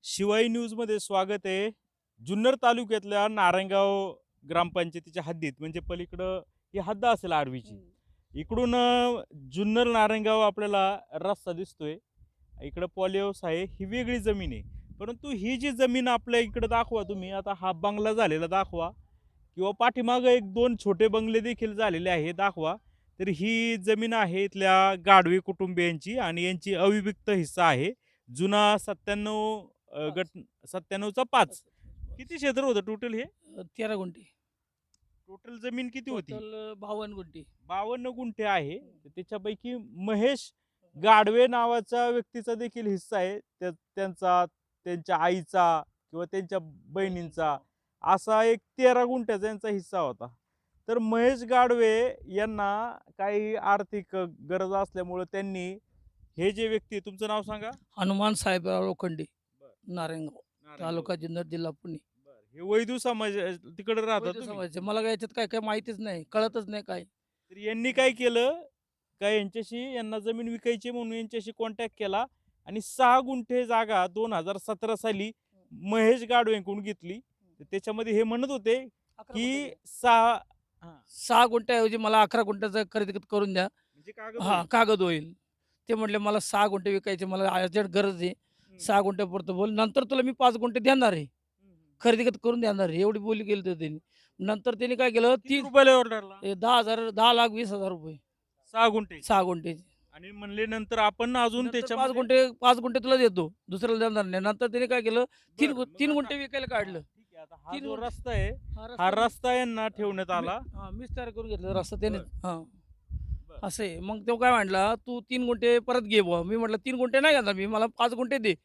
शिवाई न्यूजमध्ये स्वागत आहे. जुन्नर तालुक्यातल्या नारायणगाव ग्रामपंचायतीच्या हद्दीत म्हणजे पलीकडं ही हद्द असेल आर्वीची. इकडून जुन्नर नारायणगाव आपल्याला रस्ता दिसतोय. इकडं पॉलीहाऊस आहे. ही वेगळी जमीन आहे. परंतु ही जी जमीन आपल्या इकडं दाखवा तुम्ही. आता हा बंगला झालेला दाखवा किंवा पाठीमागं 1-2 छोटे बंगले देखील झालेले आहे दाखवा. तर ही जमीन आहे इथल्या गाढवे कुटुंबियांची आणि यांची अविभक्त हिस्सा आहे. जुना 97 गट 97चा 5. किती क्षेत्र होतं टोटल हे? 13 गुंठे. टोटल जमीन किती होती? टोटल 52 गुंठे. 52 गुंठे आहे. तर त्याच्यापैकी महेश गाढवे नावाच्या व्यक्तीचा देखील हिस्सा आहे. त्यांचा, त्यांच्या आईचा किंवा त्यांच्या बहिणींचा असा एक 13 गुंठ्याचा यांचा हिस्सा होता. तर महेश गाढवे यांना काही आर्थिक गरज असल्यामुळं त्यांनी हे जे व्यक्ती तुमचं नाव सांगा? हनुमान साहेबराव लोखंडे, बरं. नारायणगाव, नारायणगाव. तालुका जुन्नर, जिल्हा पुणे. बरं. हे वैदू समाज तिकडे राहता वैद्य तुम्ही? समाजाचे. मला काय याच्यात काय काय माहितीच नाही, कळतच नाही काय. तर यांनी काय केलं, का यांच्याशी यांना जमीन विकायची म्हणून यांच्याशी कॉन्टॅक्ट केला आणि 6 गुंठे जागा 2017 साली महेश गाढवेंकडून घेतली. तर त्याच्यामध्ये हे म्हणत होते, 11 की गुंठे. 6 हां, 6 गुंठ्याऐवजी मला 11 गुंठ्याचं खरेदी करून द्या. म्हणजे कागद हां, होईल. कागद होईल. ते म्हटले मला 6 गुंठे विकायचे, मला अर्जंट गरज आहे. हं, 6 गुंठ्यापुरतं बोल, नंतर तुला मी 5 गुंठे देणार आहे. हं, हं. खरेदी करून देणार आहे. एवढी बोली केली होती त्यांनी. नंतर त्यांनी काय केलं, किती रुपयाला ऑर्डरला? 10,000 10,20,000 रुपये 6 गुंठे 6 गुंठे. आणि म्हणले नंतर आपण अजून नंतर 5 त्याच्यामध्ये गुंठे 5 गुंठे तुला देतो. दुसऱ्याला देणार नाही. नंतर त्याने काय केलं, बरं, मग 3 आता गुंठे विकायला काढलं. ठीक आहे. आता हा 3 जो गुंठे. रस्ता आहे, हा हा रस्ता रस्ता यांना ठेवण्यात आला. हां, मीच तयार करून घेतला रस्ता त्याने. बरं. हां, बरं. असं आहे. मग तो काय म्हटला, "तू 3 गुंठे परत घे बुवा." मी म्हटलं, "3 गुंठे नाही घेणार मी. मला 5 गुंठे दे.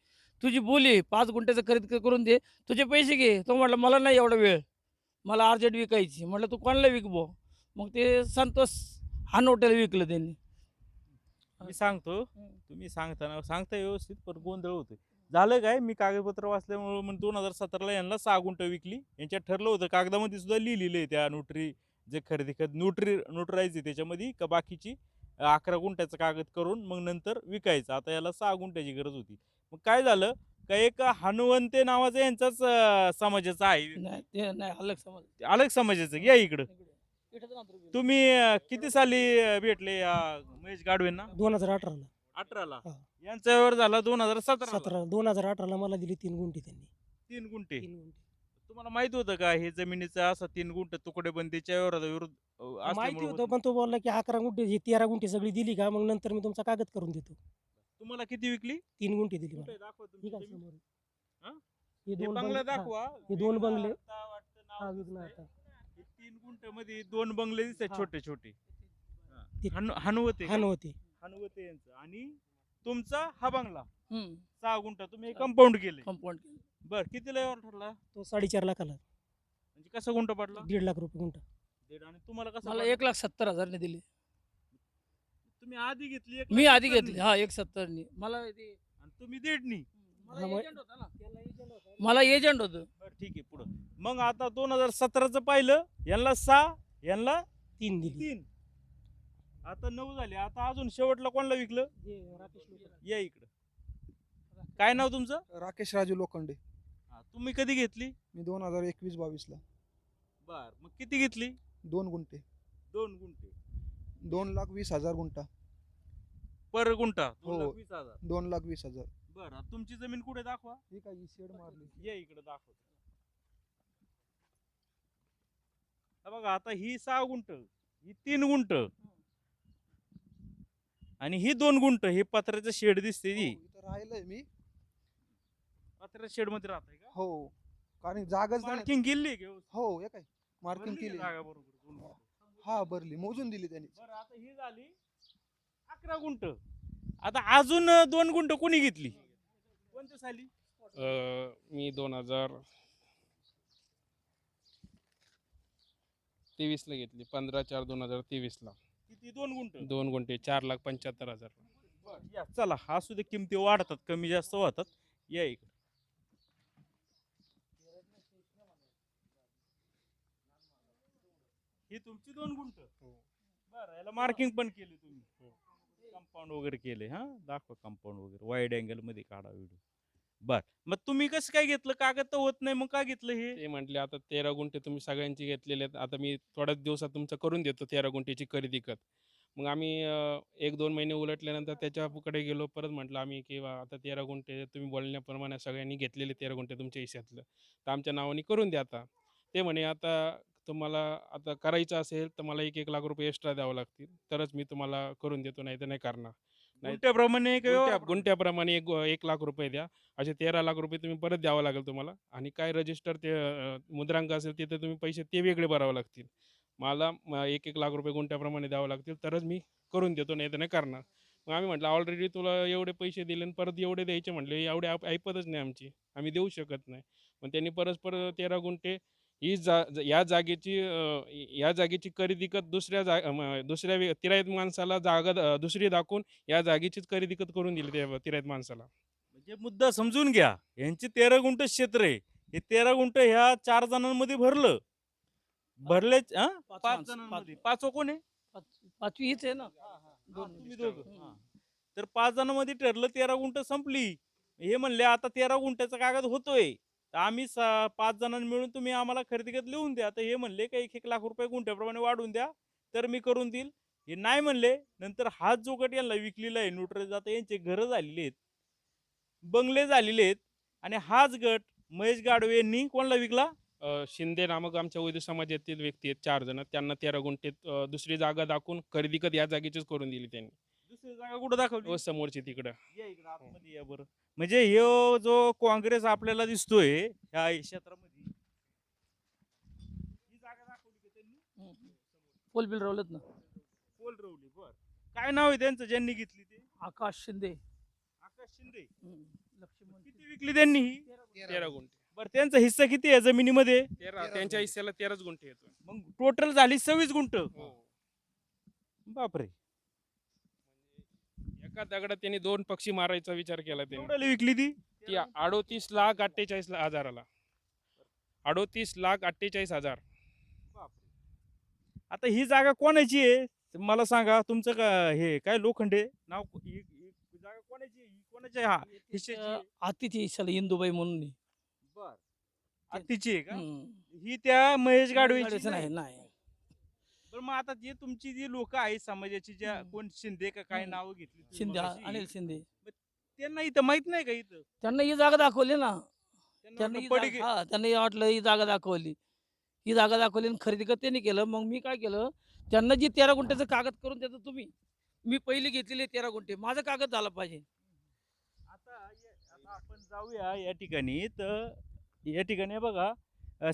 तुझी बोली 5 गुंठ्याचं खरेदी करून दे. तुझे पैसे घे." तो म्हटला, "मला नाही एवढा वेळ. मला अर्जंट विकायची." म्हटलं, "तू कोणाला विक बुवा." मग ते संतोष हनवट्याला विकलं त्यांनी. मी सांगतो, हं. तुम्ही सांगता व्यवस्थित पण गोंधळ होतोय. झालं काय, मी कागदपत्र वाचल्यामुळे मग 2017ला यांना 6 गुंठं विकली. यांच्यात ठरलं होतं कागदामध्ये सुद्धा लिहिलेलं आहे त्या जे खरेदी नोटराईज आहे त्याच्यामध्ये का बाकीची 11 गुंठ्याचं कागद करून मग नंतर विकायचं. आता याला 6 गुंठ्याची गरज होती. मग काय झालं, का एक हनुवंते नावाचा यांचाच समाजाचा आहे नाही, व्यक्ती. ते नाही अलग समज. अलग समाजाचं. या इकडं. इकडे. इथंच अंतर गेलं. तुम्ही किती साली भेटले या महेश गाढवेंना? 2018ला. 18ला. हां. यांचा व्यवहार झाला 2017ला. 2018ला मला दिली 3 गुंठे त्यांनी. 3 गुंठे. 3 गुंठे. तुम्हाला माहित होतं का हे जमिनीचा असा 3 गुंठे तुकडेबंदीच्या व्यवहाराचा विरोध माहिती असल्यामुळे होतं, होत पण नाही? तो बोलला की 11 गुंठे ही 13 गुंठे सगळी दिली का मग नंतर मी तुमचा कागद करून देतो. तुम्हाला किती विकली? 3 गुंठे दिली कुठे मला. दाखवा ही तुमची काय जमीन. समोर आहे. हां? हे हे 2 बंगला बंगले दाखवा. हे 2 विकला बंगले. आता वाटतं नाव विकला दिसतंय. आता. हे 3 गुंठ्यामध्ये 2 बंगले दिसतात हां. छोटे छोटे. ते हनुवते का? होते. हनुवते यांचं आणि तुमचा हा बंगला हं. 6 गुंठा तुम्ही कंपाऊंड केले. कंपाऊंड केलं. बर कितीला व्यवहार ठरला? तो 4.5 लाखाला. म्हणजे कसा गुंठा पडला? 1.5 लाख रुपये गुंठा. दीड आणि तुम्हाला कसं मला पडला? 1,70,000 ने दिली. तुम्ही आधी घेतली एक मी लाख आधी 70 घेतली. नी. हां, 1,70 नी. मला ते आणि तुम्ही दीडनी. मला हा, मग- एजंट होता ना. मला एजंट होतं. बरं ठीक आहे पुढं. मग आता 2017चं पाहिलं यांना 6 यांना 3 दिली. 3. आता 9 झाले. आता अजून शेवटला कोणाला विकलं? या इकडं. काय नाव तुमचं? राकेश राजू लोखंडे. हा, तुम्ही कधी घेतली? मी 2021-22 ला बर मग किती घेतली? 2 गुंठे 2 गुंठे 2,20,000 गुंठा. पर गुंठा हो. 2,20,000. 2,20,000. बरं तुमची जमीन कुठे दाखवा? ही काय ही शेड मारली. या इकडे दाखव. हा बघा आता ही 6 गुंठ, ही 3 गुंठ आणि ही 2 गुंठ. हे पत्र्याचं शेड दिसते हो, ती. इथं राहिलंय मी. पत्र्याच्या शेड मध्ये राहताय का? हो, कारण जागाच नाही. मार्किंग केली का? हो, हे काय मार्किंग भरली का केली. जागा बरोबर 2 गुंठ? हा, भरली, मोजून दिली त्यांनी. बरं आता ही झाली 11 गुंठ. आता अजून 2 गुंठ कोणी घेतली? कोणत्या साली? मी 2023 ला घेतली. 15/4/2023 ला. किती 2 गुंठ? 2 गुंठे 4,75,000. बरं या चला असू दे, किमती वाढतात कमी जास्त होतात. या इकडे. ही तुमची 2 गुंठ. बरं याला मार्किंग पण केली तुम्ही? कंपाऊंड वगैरे केले. हा दाखवा कंपाऊंड वगैरे वाईड अँगल मध्ये काढा व्हिडिओ. बर, मग तुम्ही कसं काय घेतलं? कागद तर होत नाही, मग का घेतलं हे? ते म्हटले आता 13 गुंठे तुम्ही सगळ्यांची घेतलेले आहेत. आता मी थोड्याच दिवसात तुमचं करून देतो 13 गुंठेची खरेदी खत. मग आम्ही 1-2 महिने उलटल्यानंतर त्याच्याकडे गेलो. परत म्हटलं आम्ही की बा आता 13 गुंठे तुम्ही बोलण्याप्रमाणे सगळ्यांनी घेतलेले 13 गुंठे तुमच्या हिश्श्यातलं. तर आमच्या नावाने करून द्या आता. ते म्हणे आता तुम्हाला आता करायचं असेल तर मला 1-1 लाख रुपये एक्स्ट्रा द्यावं लागतील. तरच मी तुम्हाला करून देतो, नाहीतर नाही करणार. नाही गुंठ्याप्रमाणे गुंठ्याप्रमाणे 1 लाख रुपये द्या. असे 13 लाख रुपये तुम्ही परत द्यावं लागेल तुम्हाला आणि काय रजिस्टर ते मुद्रांक असेल तिथे तुम्ही पैसे ते वेगळे भरावे लागतील. मला 1-1 लाख रुपये गुंठ्याप्रमाणे द्यावं लागतील तरच मी करून देतो, नाही तर नाही करणार. मग आम्ही म्हटलं ऑलरेडी तुला एवढे पैसे दिले आणि परत एवढे द्यायचे म्हटले एवढे ऐपतच नाही आमची. आम्ही देऊ शकत नाही. मग त्यांनी परस्पर 13 गुंठे ही या जागेची खरेदी खत दुसऱ्या तिराईत माणसाला जागा दुसरी दाखवून या जागेचीच खरेदी खत करून दिली त्या तिराईत माणसाला. म्हणजे मुद्दा समजून घ्या. यांचे 13 गुंठ क्षेत्र आहे. हे 13 गुंठ ह्या 4 जणांमध्ये भरलं. भरलेच हा? 5 माणसं, जणांमध्ये. 5 कोण आहे? पाचवी हीच आहे ना. तुम्ही दोघं. हा. तर 5 जणांमध्ये ठरलं 13 गुंठ संपली. हे म्हणले आता 13 गुंठ्याचा कागद होतोय. तर आम्ही 5 जणांनी मिळून तुम्ही आम्हाला खरेदी खत लिहून द्या. तर हे म्हणले का 1-1 लाख रुपये गुंठ्याप्रमाणे वाढवून द्या. तर मी करून देईल. हे नाही म्हणले. नंतर हाच जो गट यांना विकलेला आहे न्यूट्रल, आता यांचे घरं झालेली आहेत. बंगले झालेले आहेत. आणि हाच गट महेश गाडवे यांनी कोणाला विकला? शिंदे नामक आमच्या वैद्य समाजातील व्यक्ती आहेत 4 जण. त्यांना 13 गुंठेत दुसरी जागा दाखवून खरेदी खत या जागेचीच करून दिली त्यांनी. दुसरी जागा कुठं दाखवली? समोरची तिकडं. या इकडं आतमध्ये या बरं. म्हणजे ह्यो जो काँग्रेस आपल्याला दिसतोय ह्या क्षेत्रामध्ये, ही जागा दाखवली का त्यांनी? पोल बिल रवलेत ना. पोल रवली. बर, काय नाव आहे त्यांचं ज्यांनी घेतली ते? आकाश शिंदे. आकाश शिंदे. लक्ष्मण किती विकली त्यांनी ही? 13 गुंठे. बरं, त्यांचा हिस्सा किती आहे जमिनीमध्ये? 13 त्यांच्या हिस्स्याला 13च गुंठे येतो. मग टोटल झाली 26 गुंठ. हो. बापरे. एका दगडात त्यांनी 2 पक्षी मारायचा विचार केला त्यांनी. केवढ्याला विकली ती? ती 38,48,000 38,48,000. बापरे. आता ही जागा कोणाची आहे मला सांगा. तुमचं का हे काय लोखंडे नाव जागा कोणाची आहे? ही कोणाची आहे? हा हिस्सेची आहे? आतीची हिस्साला इंदुबाई म्हणून आहे. बर, आत्तीची आहे का? हम्म. ही त्या महेश गाडवेची गाडवेचं नाही? नाही. बरं, मग आता जे तुमची जी लोक आहेत समाजाची, ज्या हम्म. कोण शिंदे का काय हम्म. नाव घेतली तुम्ही शिंदे मगाशी, अनिल शिंदे. त्यांना इथं माहित नाही का? इथं त्यांना ही जागा दाखवली ना. त्यांना त्यांना वाटलं पडी त्यांना हे वाटलं ही जागा दाखवली. ही जागा दाखवली आणि खरेदी खत त्यांनी केलं. मग मी काय केलं, त्यांना जी 13 गुंठ्याचं कागद करून देतो तुम्ही, मी पहिली घेतलेली 13 गुंठे माझा कागद झाला पाहिजे. आता आपण जाऊया या ठिकाणी. तर या ठिकाणी बघा,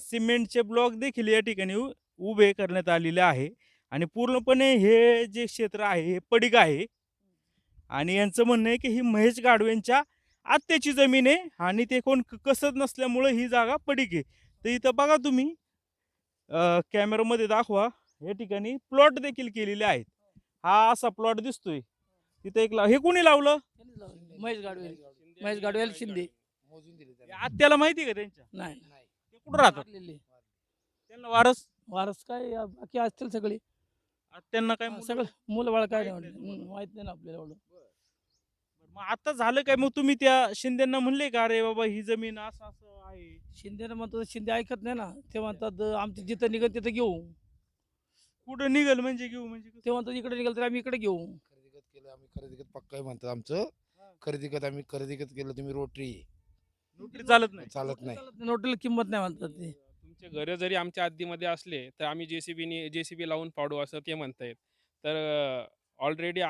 सिमेंटचे ब्लॉक देखील या ठिकाणी उभे करण्यात आलेले आहे. आणि पूर्णपणे हे जे क्षेत्र आहे हे पडीक आहे. आणि यांचं म्हणणं आहे की ही महेश गाडवेंच्या आत्याची जमीन आहे आणि ते कोण कसत नसल्यामुळे ही जागा पडीक आहे. तर इथं बघा तुम्ही, कॅमेरामध्ये दाखवा, या ठिकाणी प्लॉट देखील केलेले आहेत. हा असा प्लॉट दिसतोय. तिथे हे कोणी लावलं? त्यांनीच लावलेलं. महेश गाडवेल शिंदे. या आत्याला माहिती आहे का त्यांच्या? नाही ते कुठं राहतात? वारलेले. त्यांना वारस? वारस काय बाकी असतील सगळे. आत्यांना काय मुलं? सगळं मुलं बाळ काय माहित नाही नाही तुम्हाला? माहित नाही ना आपल्याला एवढं. मग आता झालं काय? मग तुम्ही त्या शिंदेना म्हणले का अरे बाबा ही जमीन असं असं आहे? शिंदेनं म्हणतो शिंदे ऐकत नाही ना. ते म्हणतात आमचं जिथं निघत तिथं घेऊ. कुठं निघल म्हणजे घेऊ म्हणजे कसं? ते म्हणतात इकडे निघाल तर आम्ही इकडे घेऊ. खरेदी खत केलं आम्ही. खरेदी खत पक्का आहे म्हणतात आमचं. खरेदी खत आम्ही खरेदी खत केलं तुम्ही रोटरी नोकरी चालत नाही. चालत नाही. नोटेला किंमत नाही म्हणतात ते. तुमचे घरं जरी आमच्या हद्दीमध्ये असले तर आम्ही जेसीबी लावून पाडू असं ते म्हणतायत. तर ऑलरेडी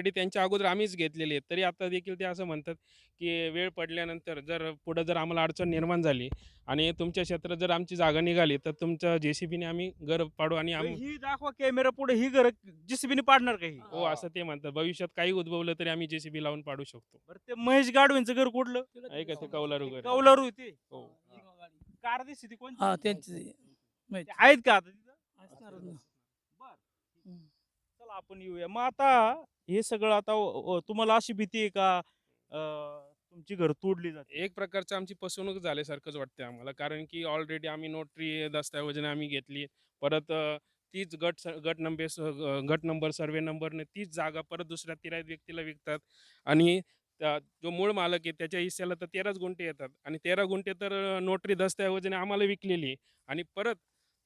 त्यांच्या अगोदर आम्हीच घेतलेले आहेत. तरी आता देखील ते असं म्हणतात की वेळ पडल्यानंतर जर पुढं जर आम्हाला अडचण निर्माण झाली आणि तुमच्या क्षेत्रात जर आमची जागा निघाली तर तुमच्या जेसीबीने आम्ही घर पाडू आणि तर ही दाखवा कॅमेरा पुढे, ही घर जेसीबीने पाडणार का ही? हो असं ते म्हणतात. भविष्यात काही उद्भवलं तरी आम्ही जेसीबी लावून पाडू शकतो. बरं, ते महेश गाडवेंचं घर कुठलं? ऐका ते कौलारू घर. कौलारू ते हो. कार दिसते ती कोणती? हा त्यांची ते आहेत का आता तिथं? असणारच ना. बरं, हम्म. चला आपण येऊया. मग आता हे सगळं आता तुम्हाला अशी भीती आहे का तुमची घर तोडली जाते? एक प्रकारचं आमची फसवणूक झाल्यासारखंच वाटते आम्हाला. कारण की ऑलरेडी आम्ही नोटरी दस्तऐवजीने आम्ही घेतली. परत तीच गट नंबर सर्वे नंबरने तीच जागा परत दुसऱ्या तिराईत व्यक्तीला विकतात आणि जो मूळ मालक आहे त्याच्या हिस्स्याला तर 13च गुंठे येतात आणि 13 गुंठे तर नोटरी दस्तऐवजाने आम्हाला विकलेली आहे. आणि परत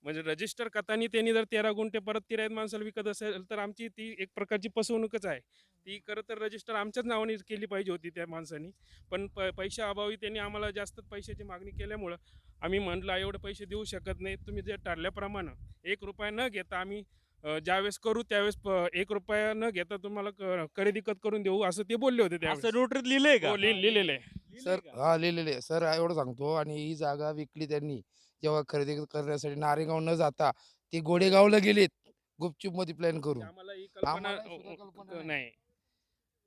म्हणजे रजिस्टर करताना त्यांनी जर 13 गुंठे परत 13 माणसाला विकत असेल तर आमची ती एक प्रकारची फसवणूकच आहे. ती खरं तर रजिस्टर आमच्याच नावाने केली पाहिजे होती त्या माणसानी. पण पैशाअभावी त्यांनी आम्हाला जास्त पैशाची मागणी केल्यामुळं आम्ही म्हटलं एवढे पैसे देऊ शकत नाही. तुम्ही जे ठरल्याप्रमाणे ₹1 न घेता आम्ही ज्यावेळेस करू त्यावेळेस ₹1 न घेता तुम्हाला खरेदी खत करून देऊ असं ते बोलले होते त्यावेळेस. असं नोटरीत लिहिलंय का? हो, लिहिलेलं आहे. सर हा लिहिलेले सर एवढं सांगतो. आणि ही जागा विकली त्यांनी जेव्हा खरेदी करण्यासाठी नारेगाव न जाता ते गोडेगावला गेलेत गुपचूप मध्ये प्लॅन करून. आम्हाला ही कल्पना आम्हाला सुद्धा कल्पना नाही. नाही.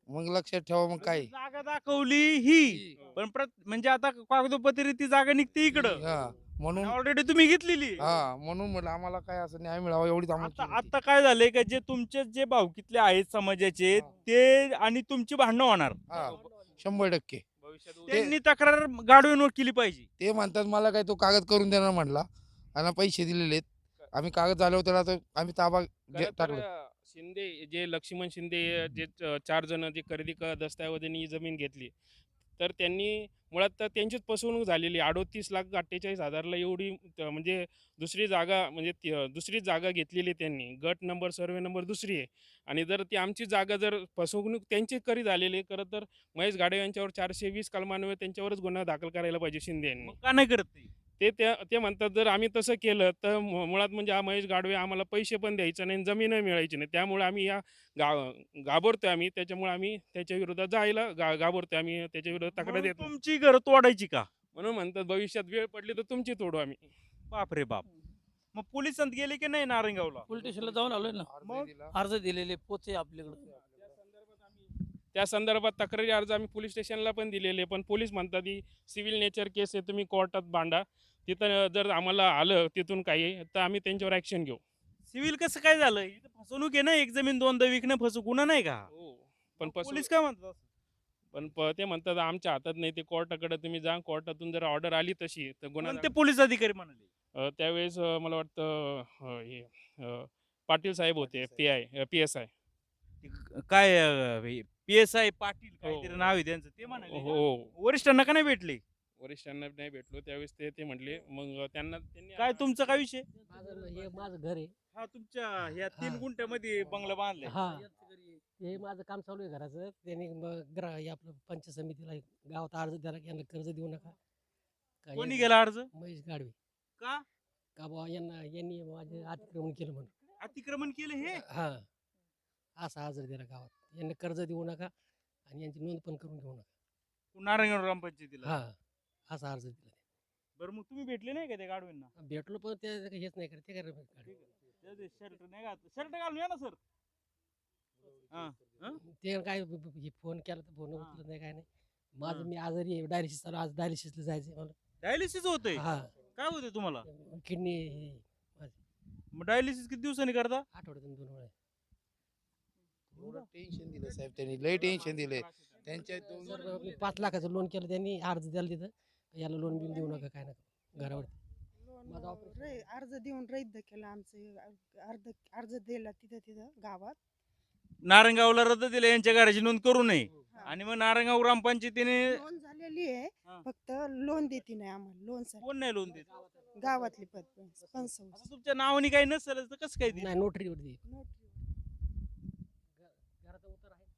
मग लक्षात ठेवा मग काय जागा दाखवली ही पण म्हणजे आता कागदोपत्री ती जागा निघते इकडं हा म्हणून ऑलरेडी तुम्ही घेतलेली. हा म्हणून म्हटलं आम्हाला काय असं न्याय मिळावा एवढीच आता आम्हाला आता काय झालंय का जे तुमचे जे भावकीतले आहेत समाजाचे ते आणि तुमची भांडणं होणार. हा 100%. भविष्यात त्यांनी तक्रार गाडवीवर केली पाहिजे. ते म्हणतात मला काय तो कागद करून देणार म्हटला आणि पैसे दिलेले आम्ही कागद झाल्यावर त्याला तर आम्ही ताबा खरं तर, टाकलं. शिंदे जे लक्ष्मण शिंदे जे 4 जण जे खरेदी दस्तऐवजाने ही जमीन घेतली तर त्यांनी मुळात तर त्यांचीच फसवणूक झालेली. 38,48,000ला एवढी म्हणजे दुसरी जागा घेतलेली त्यांनी. गट नंबर सर्वे नंबर दुसरी आहे. आणि जर ती आमची जागा जर फसवणूक त्यांची करी झालेली आहे खरं तर महेश गाडवे यांच्यावर 420 कलमान्वये त्यांच्यावरच गुन्हा दाखल करायला पाहिजे शिंदे यांनी. मग का नाही करत ते? ते म्हणतात जर आम्ही तसं केलं तर मुळात म्हणजे हा महेश गाडवे आम्हाला पैसे पण द्यायचे नाही, जमीनही मिळायची नाही. त्यामुळे आम्ही घाबरतोय आम्ही. त्याच्यामुळे आम्ही त्याच्या विरोधात जायला घाबरतोय. आम्ही त्याच्या विरोधात तक्रार म्हणून देत नाही. तुमची घर तोडायची का? म्हणून म्हणतात भविष्यात वेळ पडली तर तुमची तोडू आम्ही. बाप रे बाप. मग पोलिसांत गेले की नाही नारायणगावला? पोलीस स्टेशनला जाऊन आलोय ना, अर्ज दिलेले पोचे आपल्याकडे. त्या संदर्भात तक्रारी अर्ज आम्ही पोलीस स्टेशनला पण दिलेले. पण पोलीस म्हणतात ही सिव्हिल नेचर केस आहे, तुम्ही कोर्टात भांडा. तिथं जर आम्हाला आलं तिथून काही तर आम्ही त्यांच्यावर ॲक्शन घेऊ. सिव्हिल कसं काय झालं? इथं फसवणूक आहे ना, एक जमीन दोनदा विकणं फसवणूक गुन्हा नाही का? हो. पण मग पोलीस काय म्हणतात? पण ते म्हणतात आमच्या हातात नाही, ते कोर्टाकडे तुम्ही जा. कोर्टातून जर ऑर्डर आली तशी तर गुन्हा कोणते पोलीस अधिकारी म्हणाले? त्यावेळेस मला वाटतं हे पाटील साहेब होते, PSI. काय PSI पाटील काहीतरी हो. नाव आहे त्यांचं, ते म्हणाले का? हो. वरिष्ठांना का नाही भेटले? वरिष्ठांना नाही भेटलो त्यावेळेस ते म्हटले. मग त्यांनी काय तुमचा काय विषय? हे माझं घर आहे. हा तुमच्या ह्या 3 हा. गुंठ्यामध्ये बंगला बांधलाय. हा हे माझं काम चालू आहे घराचं. त्यांनी हे आपलं पंचायत समितीला गावात अर्ज द्यायला की यांना कर्ज देऊ नका. का कोणी यांना- गेला अर्ज? महेश गाडवे. का का बुवा यांनी माझे अतिक्रमण केलं म्हणून. अतिक्रमण केलं हे? हा असा अर्ज दिला गावात. यांना कर्ज देऊ नका आणि यांची नोंद पण करून घेऊ नका. नारायणगाव ग्रामपंचायतीला. हा असा अर्ज दिला. बरं मग तुम्ही भेटले नाही का त्या गाडवेंना? भेटलो पण ते हेच नाही करत. ते काय शर्ट नाही घातलं. शर्ट घालून या ना सर. ते काय फोन केला तर फोन हा. उचलत नाही काय नाही. माझं हा. मी आजारी आहे. डायलिसिस चालू. आज डायलिसिसला जायचं मला. डायलिसिस होतंय? हा काय होतंय तुम्हाला? किडनी मग डायलिसिस किती दिवसांनी करता? आठवड्यातून 2 वेळा. एवढं टेन्शन दिलं साहेब त्यांनी, लय टेन्शन दिले त्यांच्या सर मी 5 लाखाचं लोन केलं त्यांनी. अर्ज द्यायला तिथं याला लोन बिन देऊ नका काय नका घरावरती. माझं operation अर्ज देऊन रद्द केलं आमचं. अर्ज दिला तिथं गावात. नारायणगावला रद्द दिलं, यांच्या घराची नोंद करू नये. हा. आणि मग नारायणगाव ग्रामपंचायतीने नोंद झालेली आहे. हा. फक्त लोन देते नाही आम्हाला. लोन कोण नाही लोन देत? गावातली पंचायत. आता तुमच्या नावाने काही नसेल तर कसं काय देईल? नाही नोटरीवरती. घराचा उतार आहे.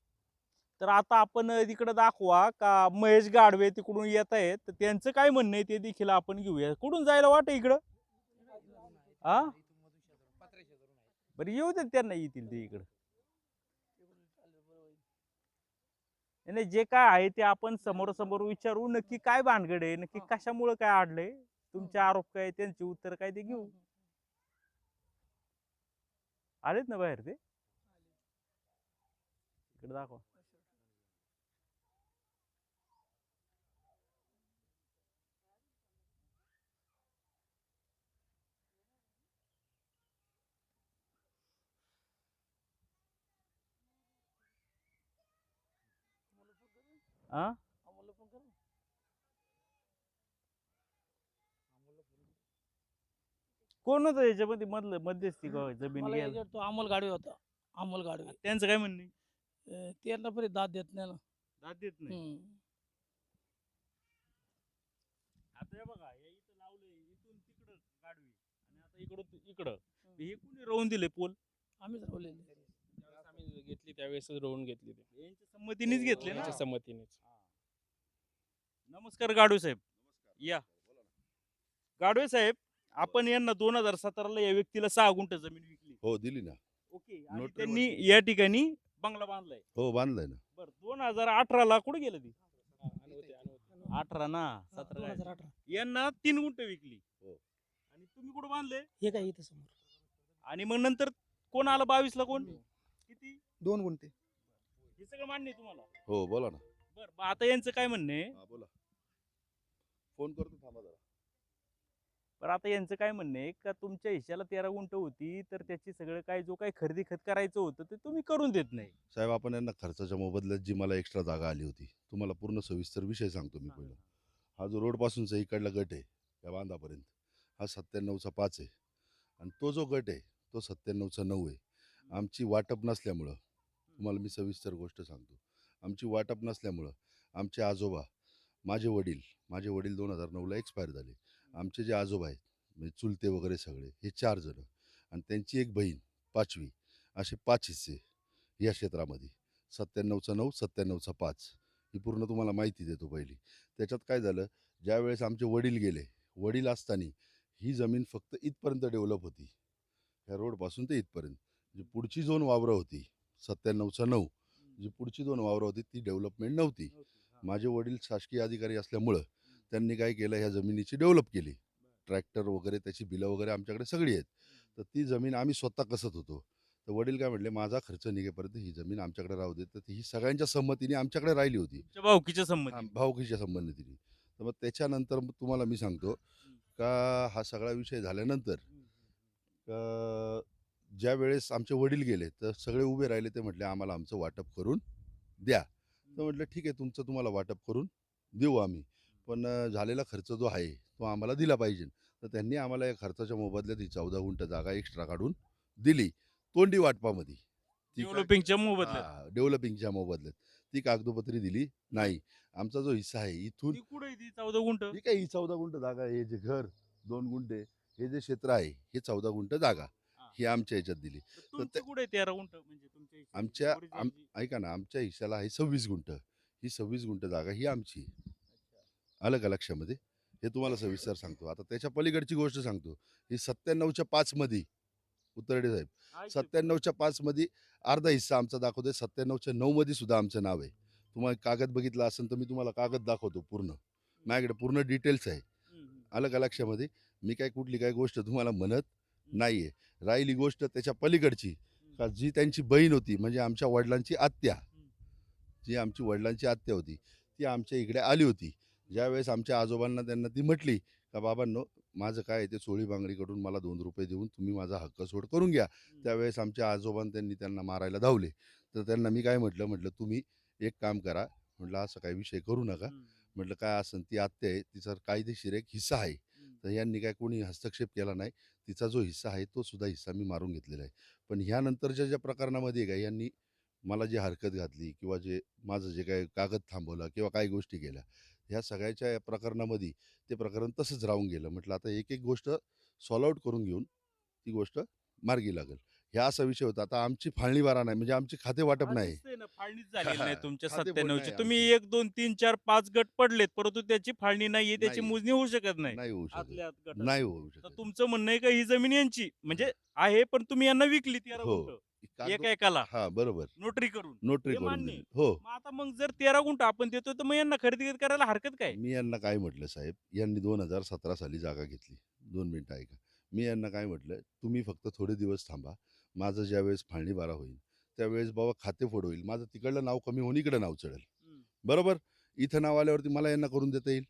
तर आता आपण तिकडे दाखवा का महेश गाडवे तिकडून येत आहेत, तर त्यांचं काय म्हणणं आहे ते देखील आपण घेऊया. कुठून जायला वाटत इकडं? हा बरं येऊ दे, त्यांना येतील ते इकडं. नाही जे काय आहे ते आपण समोर विचारू. नक्की काय भानगड आहे, नक्की कशामुळे काय अडलंय, तुमचे आरोप काय, त्यांची उत्तर काय ते घेऊ. आलेत ना बाहेर ते? इकडे दाखवा. हा कोण होतं याच्यामध्ये मध्यस्थी जमीन मला घ्यायला? याच्यावर तो अमोल गाडवे होता. अमोल गाडवे. त्यांचं काय म्हणणे? त्यांना पण दाद देत नाही ना. दाद देत नाही. हम्म. आता हे बघा हे इथं लावलंय इथून तिकडं गाडवी आणि आता इकडं इकडं हे कुणी रोवून दिले पोल? आम्हीच रावलेले. ज्यावेळेस आम्ही घेतली त्यावेळेस रोवून घेतली ते यांच्या संमतीनेच घेतले ना. त्यांच्या संमतीनेच. नमस्कार गाडवे साहेब. या गाडवे साहेब, आपण यांना 2017ला या व्यक्तीला 6 गुंठ जमीन विकली. हो दिली ना. ओके. आणि नोटरीवर त्यांनी या ठिकाणी बंगला बांधलाय. हो बांधलंय ना. बरं 2018ला कुठे गेलं ती? हा, अनुमती. 18 ना हा, 17 काय? 2018 यांना 3 गुंठ विकली. हो. आणि तुम्ही कुठे बांधले? हे काय इथं समोर आणि मग नंतर कोण आलं 22ला कोण? किती? 2 गुंठे. हे सगळं मान्य आहे तुम्हाला? हो बोला ना. बरं मग आता यांचं काय म्हणणं आहे? हा बोला. फोन करतो थांबा जरा. पण आता यांचं काय म्हणणं आहे का तुमच्या हिश्श्याला 13 गुंठ होती तर त्याची सगळं काय जो काही खरेदी खत करायचं होतं ते तुम्ही करून देत नाही. साहेब आपण यांना खर्चाच्या मोबदल्यात जी मला एक्स्ट्रा जागा आली होती तुम्हाला पूर्ण सविस्तर विषय सांगतो मी पहिलं. हा जो रोड पासूनचा इकडला गट आहे या बांधापर्यंत हा 97चा 5 आहे आणि तो जो गट आहे तो 97चा 9 आहे. आमची वाटप नसल्यामुळं तुम्हाला मी सविस्तर गोष्ट सांगतो. आमची वाटप नसल्यामुळं आमचे आजोबा माझे वडील 2009ला एक्सपायर झाले. आमचे जे आजोबा आहेत म्हणजे चुलते वगैरे सगळे हे 4 जण आणि त्यांची एक बहीण 5वी असे 5 हिस्से या क्षेत्रामध्ये 97चा 9 97चा 5 ही पूर्ण तुम्हाला माहिती देतो पहिली. त्याच्यात काय झालं ज्यावेळेस आमचे वडील गेले वडील असताना ही जमीन फक्त इथपर्यंत डेव्हलप होती ह्या रोडपासून ते इथपर्यंत. जी पुढची 2 वावरं होती 97चा 9 जी पुढची 2 वावरं होती ती डेव्हलपमेंट नव्हती. माझे वडील शासकीय अधिकारी असल्यामुळं त्यांनी काय केलं ह्या जमिनीची डेव्हलप केली. ट्रॅक्टर वगैरे त्याची बिलं वगैरे आमच्याकडे सगळी आहेत. तर ती जमीन आम्ही स्वतः कसत होतो. तर वडील काय म्हटले माझा खर्च निघेपर्यंत ही जमीन आमच्याकडे राहू दे. तर ही सगळ्यांच्या संमतीने आमच्याकडे राहिली होती. तुमच्या भाऊकीच्या संमती. भावकीच्या संबंधित. तर मग त्याच्यानंतर मग तुम्हाला मी सांगतो का हा सगळा विषय झाल्यानंतर ज्या वेळेस आमचे वडील गेले तर सगळे उभे राहिले. ते म्हटले आम्हाला आमचं वाटप करून द्या. तर म्हटलं ठीक आहे तुमचं तुम्हाला वाटप करून देऊ आम्ही पण झालेला खर्च जो आहे तो आम्हाला दिला पाहिजे. तर त्यांनी आम्हाला या खर्चाच्या मोबदल्यात ही 14 गुंठ जागा एक्स्ट्रा काढून दिली तोंडी वाटपामध्ये. ती काय- डेव्हलपिंगच्या मोबदल्यात. हा, डेव्हलपिंगच्या मोबदल्यात ती कागदोपत्री दिली नाही. आमचा जो हिस्सा आहे इथून ती कुठे आहे ती 14 गुंठ? ही काय ही 14 गुंठ जागा आहे. हे जे घर 2 गुंठे हे जे क्षेत्र आहे हे 14 गुंठ जागा ही आमच्या ह्याच्यात दिली. तर तुमचं कुठे आहे 13 गुंठ म्हणजे तुमच्या हिश्श्याची आमच्या original जी? ऐका ना आमच्या हिश्श्याला आहे 26 गुंठ. ही 26 गुंठ जागा ही आमची आहे. आलं का लक्षामध्ये? हे तुम्हाला सविस्तर सांगतो. आता त्याच्या पलीकडची गोष्ट सांगतो. ही 97च्या 5 मध्ये उतरडे साहेब ऐकतोय. 97च्या 5 मध्ये अर्धा हिस्सा आमचा दाखवतोय. 97च्या 9 मध्ये सुद्धा आमचं नाव आहे. तुम्हाला कागद बघितला असेल तर मी तुम्हाला कागद दाखवतो पूर्ण. माझ्याकडे पूर्ण डिटेल्स आहे. आलं का लक्षामध्ये? मी काय कुठली काय गोष्ट तुम्हाला म्हणत नाहीये. राहिली गोष्ट त्याच्या पलीकडची का जी त्यांची बहीण होती म्हणजे आमच्या वडिलांची आत्या जी आमची वडिलांची आत्या होती ती आमच्या इकडे आली होती. ज्यावेळेस आमच्या आजोबांना त्यांना ती म्हटली का बाबांनो माझं काय आहे ते चोळी बांगडीकडून मला 2 रुपये देऊन तुम्ही माझा हक्क सोड करून घ्या. त्यावेळेस आमच्या आजोबांनी त्यांना मारायला धावले. तर त्यांना मी काय म्हटलं तुम्ही एक काम करा. म्हटलं असं काही विषय करू नका. म्हटलं काय असेल ती आत्या आहे तिचा कायदेशीर एक हिस्सा आहे. तर यांनी काय कोणी हस्तक्षेप केला नाही. तिचा जो हिस्सा आहे तो सुद्धा हिस्सा मी मारून घेतलेला आहे. पण ह्यानंतरच्या ज्या प्रकरणामध्ये काय यांनी मला जी हरकत घातली किंवा जे माझं जे काही कागद थांबवला किंवा काही गोष्टी केल्या ह्या सगळ्याच्या या प्रकरणामध्ये ते प्रकरण तसंच राहून गेलं. म्हटलं आता एक एक गोष्ट सॉल्व आउट करून घेऊन ती गोष्ट मार्गी लागेल. ह्या असा विषय होता. आता आमची फाळणी बारा नाही म्हणजे आमचे खाते वाटप हा, नाही. दिसतंय ना, फाळणीच झालेली नाही तुमच्या खाते बोल 97ची. नाही तुम्ही आमची. 1 2 3 4 5 गट पडलेत परंतु त्याची फाळणी नाहीये त्याची नाही. मोजणी होऊ शकत नाही. नाही होऊ शकत. आतल्या आत गटात. नाही होऊ तर शकत. तुमचं म्हणणं आहे का ही जमीन यांची म्हणजे आहे पण तुम्ही यांना विकली 13 हो. गुंठ कागदो- एका एकाला हा बरोबर नोटरी करून. नोटरी हे करून मान्य दिली. आहे. हो मग आता मग जर 13 गुंठ आपण देतोय तर मग यांना खरेदी करायला हरकत काय? मी यांना काय म्हटलं साहेब यांनी 2017 साली जागा घेतली. 2 मिनिटं ऐका. मी यांना काय म्हटलं तुम्ही फक्त थोडे दिवस थांबा. माझं ज्यावेळेस फाळणी बारा होईल त्यावेळेस बाबा खाते फोड होईल. माझं तिकडलं नाव कमी होऊन इकडं नाव चढेल. बरोबर इथं नाव आल्यावरती मला यांना करून देता येईल.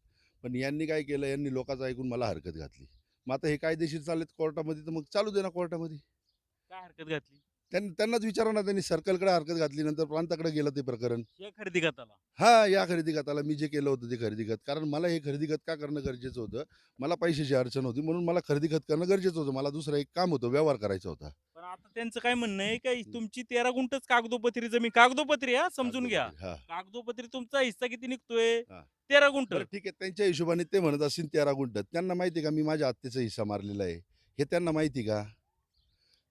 पण यांनी काय केलं यांनी लोकांचं ऐकून मला हरकत घातली. मग आता हे कायदेशीर चाललेत कोर्टामध्ये तर मग चालू दे ना कोर्टामध्ये. काय हरकत घातली त्यांनाच विचारा ना. त्यांनी सर्कलकडे हरकत घातली नंतर प्रांताकडे गेलं ते प्रकरण. या खरेदी खताला? हा या खरेदी खताला मी जे केलं होतं ते खरेदी खत. कारण मला हे खरेदी खत का करणं गरजेचं होतं. मला पैशाची अडचण होती म्हणून मला खरेदी खत करणं गरजेचं होतं. मला दुसरं एक काम होतं व्यवहार करायचा होता. पण आता त्यांचं काय म्हणणं आहे की तुमची 13 गुंठच कागदोपत्री जमीन, कागदोपत्री हा समजून घ्या, कागदोपत्री, हा. कागदोपत्री तुमचा हिस्सा किती निघतोय? हा. 13 गुंठ. बरं ठीक आहे, त्यांच्या हिशोबाने ते म्हणत असतील 13 गुंठ. त्यांना माहिती आहे का मी माझ्या आत्याचा हिस्सा मारलेला आहे? हे त्यांना माहिती का?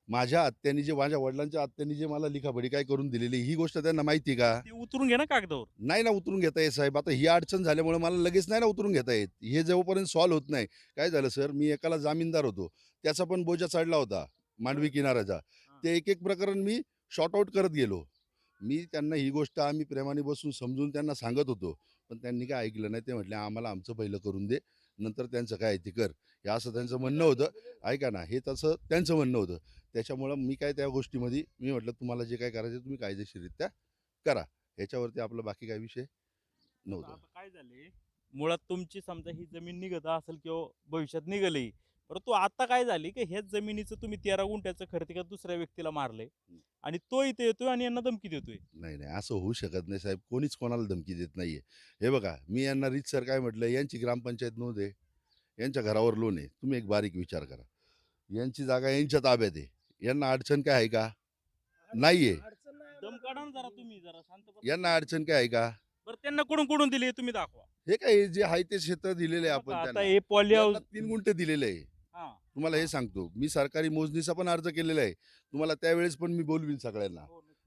माझ्या आत्यानी जे, माझ्या वडिलांच्या आत्यानी जे मला लिखापडी काय करून दिलेली, ही गोष्ट त्यांना माहिती का? ते उतरून घ्या ना कागदावर. नाही ना उतरून घेता येत साहेब. आता ही अडचण झाल्यामुळे मला लगेच नाही ना उतरून घेता येत. हे जोपर्यंत सॉल्व्ह होत नाही. काय झालं सर, मी एकाला जामीनदार होतो. त्याचा पण बोजा चढला होता मांडवी किनाऱ्याचा. ते एक एक प्रकरण मी शॉर्ट आउट करत गेलो. मी त्यांना ही गोष्ट आम्ही प्रेमाने बसून समजून त्यांना सांगत होतो. पण त्यांनी काय ऐकलं नाही. ते म्हटले आम्हाला आमचं पहिलं करून दे, नंतर त्यांचं काय ते कर. हे असं त्यांचं म्हणणं होतं. ऐका ना, हे तसं त्यांचं म्हणणं होतं. त्याच्यामुळं मी काय त्या गोष्टीमध्ये मी म्हटलं तुम्हाला जे काय करायचं तुम्ही कायदेशीररित्या करा. ह्याच्यावरती आपलं बाकी काही विषय नव्हता. आता काय झाले, मुळात तुमची समजा ही जमीन निघत असेल किंवा भविष्यात निघाली, परंतु आता काय झाली की ह्याच जमिनीचं तुम्ही 13 गुंठ्याचं खर्च दुसऱ्या व्यक्तीला मारले आणि तो इथे येतोय आणि यांना धमकी देतोय. नाही नाही, असं होऊ शकत नाही साहेब. कोणीच कोणाला धमकी देत नाहीये. हे बघा, मी यांना रीतसर काय म्हटलं, यांची ग्रामपंचायत नोंद आहे, यांच्या घरावर लोन आहे. तुम्ही एक बारीक विचार करा. यांची जागा यांच्या ताब्यात आहे. यांना अडचण काय आहे का? नाहीये. दम काढा ना जरा, तुम्ही जरा शांत बसा. यांना अडचण काय आहे का? बरं त्यांना कुठून दिली हे तुम्ही दाखवा. हे काय जे आहे ते क्षेत्र दिलेले आहे आपण आता त्यांना. हे पॉली हाऊस. यांना 3 गुंठे दिलेले आहे. हा. तुम्हाला हे सांगतो, मी सरकारी मोजणीचा पण अर्ज केलेला आहे. तुम्हाला त्यावेळेस पण मी बोलवीन सगळ्यांना.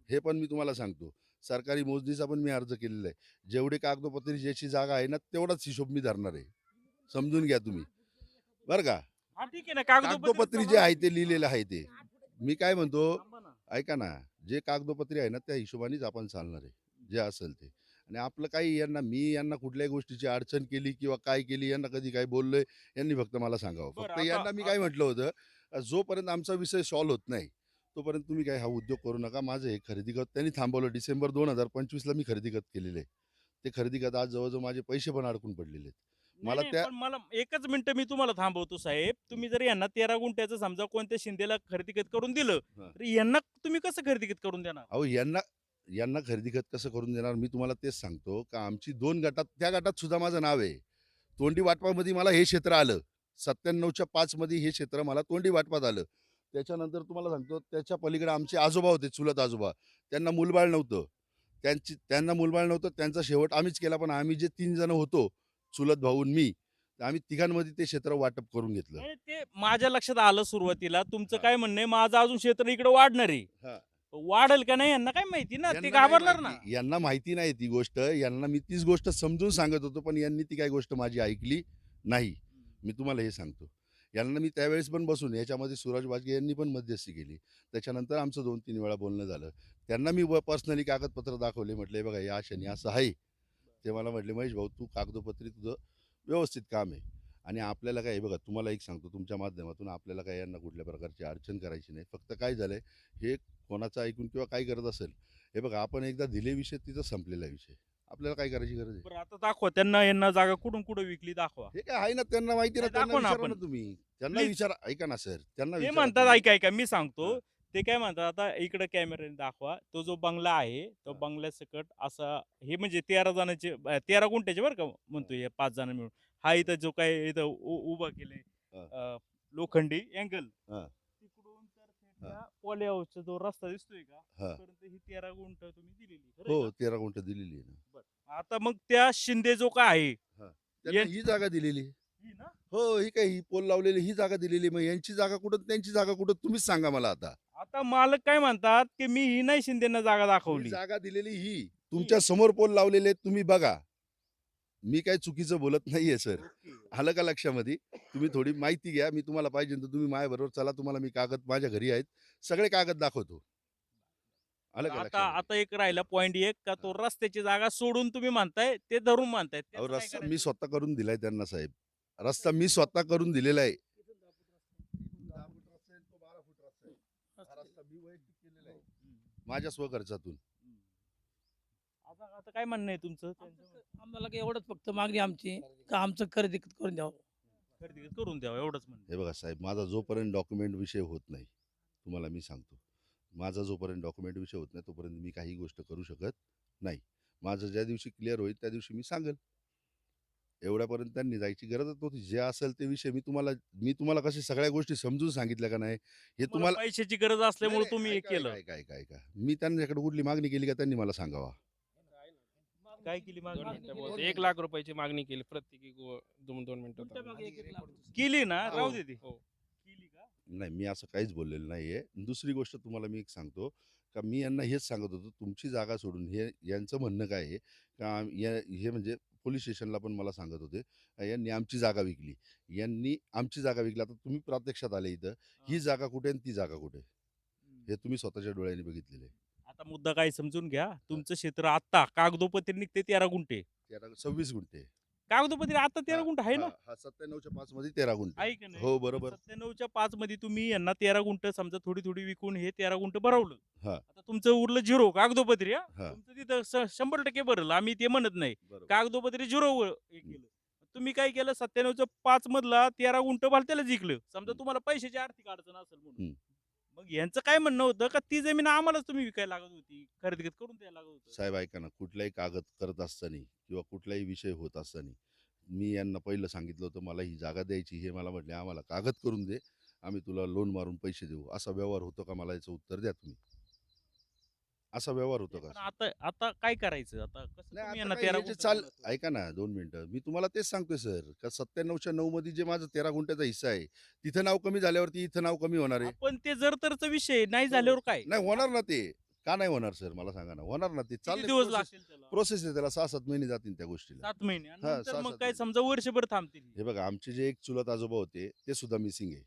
हे पण मी तुम्हाला सांगतो, सरकारी मोजणीचा पण मी अर्ज केलेला आहे. जेवढे कागदोपत्री ज्याची जागा आहे ना, तेवढाच हिशोब मी धरणार आहे. समजून घ्या तुम्ही, बरं का? हा ठीक आहे ना, कागदोपत्री जे आहे ते लिहिलेलं आहे ते. मी काय म्हणतो, थांबा ना. ऐका ना, जे कागदोपत्री आहे ना त्या हिशोबानेच आपण चालणार आहे, जे असेल ते. आणि आपलं काही यांना कुठल्याही गोष्टीची अडचण केली किंवा काय केली, यांना कधी काय बोललोय, यांनी फक्त मला सांगावं. बरं, फक्त आता- यांना मी काय म्हटलं होतं, जोपर्यंत आमचा विषय सॉल्व्ह होत नाही तोपर्यंत तुम्ही काय हा उद्योग करू नका. माझं हे खरेदी खत त्यांनी थांबवलं. डिसेंबर 2025ला मी खरेदी खत केलेले आहे. ते खरेदी खत आज जवळजवळ माझे पैसे पण अडकून पडलेले आहेत. मला नाही, त्या- पण मला एकच मिनिट मी तुम्हाला थांबवतो साहेब. तुम्ही जर यांना 13 गुंठ्याचं समजा कोणत्या शिंदेला खरेदी खत करून दिलं, हा. तर यांना तुम्ही कसं खरेदी खत करून देणार? अहो यांना खरेदी खत कसं करून देणार, मी तुम्हाला तेच सांगतो का आमची 2 गटात, त्या गटात सुद्धा माझं नाव आहे. तोंडी वाटपामध्ये मला हे क्षेत्र आलं. 97च्या 5 मध्ये हे क्षेत्र मला तोंडी वाटपात आलं. त्याच्यानंतर तुम्हाला सांगतो, त्याच्या पलीकडे आमचे आजोबा होते, चुलत आजोबा. त्यांना मूलबाळ नव्हतं. त्यांना मूलबाळ नव्हतं. त्यांचा शेवट आम्हीच केला. पण आम्ही जे 3 जण होतो, चुलत भाऊ आणि मी, आम्ही तिघांमध्ये ते क्षेत्र वाटप करून घेतलं. नाही, ते माझ्या लक्षात आलं सुरुवातीला. तुमचं हा. काय म्हणणं आहे, माझं अजून क्षेत्र इकडे वाढणार आहे. हा. वाढेल का नाही यांना काय माहिती ना, ते यांना घाबरणार नाही ना. माहिती. यांना माहिती नाही ती गोष्ट. यांना मी तीच गोष्ट समजून सांगत होतो, पण यांनी ती काय गोष्ट माझी ऐकली नाही. मी तुम्हाला हे सांगतो. यांना मी त्यावेळेस पण बसून याच्यामध्ये सूरज वाजगे यांनी पण मध्यस्थी केली. त्याच्यानंतर आमचं 2-3 वेळा बोलणं झालं. त्यांना मी पर्सनली कागदपत्र दाखवले. म्हटले बघा या क्षणी असं आहे. ते मला म्हटले महेश भाऊ तू कागदोपत्री तुझं व्यवस्थित काम आहे. आणि आपल्याला काय बघा, तुम्हाला एक सांगतो तुमच्या माध्यमातून, आपल्याला काय यांना कुठल्या प्रकारची अडचण करायची नाही. फक्त काय झालंय, हे कोणाचं ऐकून किंवा काय करत असेल, हे बघा आपण एकदा दिले विषय तिथं संपलेला विषय. आपल्याला काय करायची गरज आहे? बरं आता दाखवा त्यांना, यांना जागा कुठून विकली दाखवा. हे काय आहे ना, त्यांना माहिती ना, नाही, त्यांना दाखवा ना विचारा आपण. ना तुम्ही. त्यांना Please. विचारा. ऐका ना सर, त्यांना ते विचारा म्हणतात तुम्ही. ऐका मी सांगतो. हा. ते काय म्हणतात, आता इकडे कॅमेऱ्याने दाखवा. तो जो बंगला आहे, तो हा. बंगल्यासकट असा, हे म्हणजे 13 जणांचे 13 गुंठ्याचे बरं का म्हणतोय, हे 5 जण मिळून. हा इथं जो काय इथं उभा केले हा. लोखंडी अँगल, हा. तिकडून तर त्या पॉली हाऊसचा जो रस्ता दिसतोय का, हा. तिथपर्यंत ही 13 गुंठ तुम्ही दिलेली, खरं आहे हो का? 13 गुंठ दिलेली आहे ना. आता मग त्या शिंदे जो काय आहे, त्यांना ही जागा दिलेली. ही ना, हो, ही काय ही पोल लावलेली ही जागा दिलेली. मग यांची जागा कुठं, त्यांची जागा कुठं, तुम्हीच सांगा मला आता. आता मालक काय म्हणतात की मी ही नाही शिंदेना जागा ही दाखवली. जागा दिलेली ही तुमच्या समोर पोल लावलेले आहेत, तुम्ही बघा. मी काय चुकीचं बोलत नाहीये सर. आलं का लक्षामध्ये? तुम्ही थोडी माहिती घ्या. मी तुम्हाला पाहिजे तर तुम्ही माझ्याबरोबर चला. तुम्हाला मी कागद माझ्या घरी आहेत, सगळे कागद दाखवतो. आलं का आता लक्षामध्ये? आता एक राहिला पॉइंट एक, का तो रस्त्याची जागा सोडून तुम्ही म्हणताय ते धरून म्हणताय. अहो, त्याचं काय रस्ता करायचं? मी स्वतः करून दिलाय त्यांना साहेब. रस्ता मी स्वतः करून दिलेला आहे. 10 फूट रस्ता आहे, तो 12 फूट रस्ता आहे. हा रस्ता मी वैयक्तिक केलेला आहे, माझ्या स्वखर्चातून. आता काय म्हणणं आहे तुमचं? आम्हाला काही एवढंच फक्त मागणी आमची का आमचं खरेदी करून द्यावं. खरेदी करून द्यावं एवढंच म्हणणं. हे बघा साहेब, माझा जोपर्यंत डॉक्युमेंट विषय होत नाही, तुम्हाला मी सांगतो, माझा जोपर्यंत डॉक्युमेंट विषय होत नाही तोपर्यंत मी काही गोष्ट करू शकत नाही. माझं ज्या दिवशी क्लिअर होईल त्या दिवशी मी सांगेल. एवढ्यापर्यंत त्यांनी जायची गरजच नव्हती. जे असेल ते विषय मी तुम्हाला कसे सगळ्या गोष्टी समजून सांगितल्या का नाही? हे तुम्हाला तुम्हाला पैशाची गरज नाही, असल्यामुळे नाही, तुम्ही हे ऐका, केलं. ऐका, ऐका, ऐका, ऐका. मी त्यांच्याकडे कुठली मागणी केली का त्यांनी मला सांगावा. काय केली दोन मागणी? मिनिटं बोलतो. 1 लाख रुपयाची मागणी केली प्रत्येकी 2 मिनिटं तुमच्या थांबा. मागे 1-1 लाख. केली ना, हो, राहू दे ती. हो. केली का? नाही, मी असं काहीच बोललेलं नाहीये. दुसरी गोष्ट तुम्हाला मी एक सांगतो का मी यांना हेच सांगत होतो, तुमची जागा सोडून हे यांचं म्हणणं काय आहे का हे म्हणजे पोलीस स्टेशनला पण मला सांगत होते का यांनी आमची जागा विकली. यांनी आमची जागा विकली. आता तुम्ही प्रत्यक्षात आले इथं. ही जागा कुठे आणि ती जागा कुठे? हे तुम्ही स्वतःच्या डोळ्यांनी बघितलेलं आहे. आता मुद्दा काय समजून घ्या. तुमचं क्षेत्र आता कागदोपत्री निघते 13 गुंठे. 26 गुंठे. कागदोपत्री आता 13 गुंठे आहे ना? हा 97च्या 5 मध्ये 13 गुंठे. आहे का नाही? हो, बरोबर. 97च्या 5 मध्ये तुम्ही यांना 13 गुंठ समजा थोडी थोडी विकून हे 13 गुंठ भरवलं. हा. आता तुमचं उरलं 0 कागदोपत्री. हा? हा. तुमचं तिथं 100% भरलं. आम्ही ते म्हणत नाही. बरोबर. कागदोपत्री 0 हे केलं. तुम्ही काय केलं 97च्या 5 मधला 13 गुंठ भलत्याला जिंकलं. समजा तुम्हाला पैशाची आर्थिक अडचण असेल म्हणून. मग यांचं काय म्हणणं होतं का ती जमीन आम्हालाच तुम्ही विकायला लागत होती, खरेदी करून द्यायला लागत होतं. साहेब ऐका ना, कुठलाही कागद करत असताना किंवा कुठलाही विषय होत असताना मी यांना पहिलं सांगितलं होतं मला ही जागा द्यायची. हे मला म्हटले आम्हाला कागद करून दे, आम्ही तुला लोन मारून पैसे देऊ. असा व्यवहार होतो का? मला याचं उत्तर द्या तुम्ही. असा व्यवहार होतो का? पण आता आता काय करायचं? आता कसं नाही, तुम्ही आता यांना काय 13 याचे गुंठ चाल बोलवतो? ऐका ना 2 मिनिटं. मी तुम्हाला तेच सांगतोय सर का 97च्या 9 मध्ये जे माझं 13 गुंठ्याचा हिस्सा आहे, तिथं नाव कमी झाल्यावरती इथं नाव कमी होणार आहे. पण ते जर तरचा विषय नाही झाल्यावर काय? नाही होणार ना ते. का नाही होणार सर? मला सांगा ना. होणार ना ते. किती चाललंय दिवस प्रोसेस. लागतील त्याला? प्रोसेस आहे त्याला 6-7 महिने जातील त्या गोष्टीला. 7 महिने आणि हा, नंतर 6-7 मग काय महिने. समजा वर्षभर थांबतील. हे बघा आमचे जे एक चुलत आजोबा होते ते सुद्धा मिसिंग आहे.